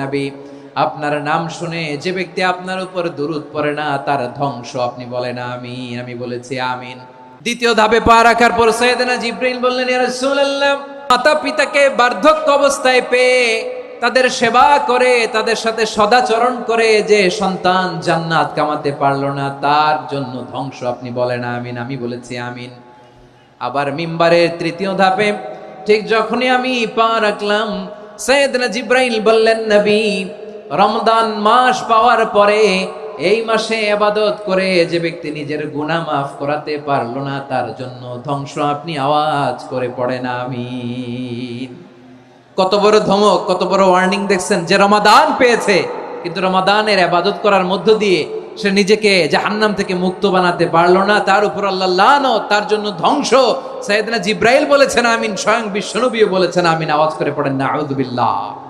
নবী, আপনার নাম শুনে যে ব্যক্তি আপনার উপর দুরূদ পড়ে না তার ধ্বংস। আপনি বলেন আমিন। আমি বলেছি আমিন। দ্বিতীয় ধাপে পা রাখার পর সাইয়েদনা জিবরাইল বললেন, ইয়া রাসূলুল্লাহ, মাতা পিতাকে বার্ধক্য অবস্থায় পেয়ে তাদের সেবা করে, তাদের সাথে সদাচরণ করে যে সন্তান জান্নাত কামাতে পারলো না, তার জন্য ধ্বংস। আপনি বলেন আমিন। আমি বলেছি আমিন। আবার মিম্বারের তৃতীয় ধাপে ঠিক যখনই আমি পা রাখলাম, সাইয়েদনা জিবরাইল বললেন, নবী, রমজান মাস পাওয়ার পরে এই মাসে ইবাদত করে যে ব্যক্তি নিজের গুনাহ মাফ করাতে পারলো না, তার জন্য ধ্বংস। আপনি আওয়াজ করে পড়েন আমিন। কত বড় ধমক, কত বড় ওয়ার্নিং দেখছেন! যে রমাদান পেয়েছে কিন্তু রমাদানের ইবাদত করার মধ্য দিয়ে সে নিজেকে জাহান্নাম থেকে মুক্ত বানাতে পারলো না, তার উপর আল্লাহ লানত, তার জন্য ধ্বংস। সাইয়েদনা জিবরাইল বলেছেন আমিন, স্বয়ং বিশ্বনবীও বলেছেন আমিন। আওয়াজ করে পড়েন নাউযুবিল্লাহ।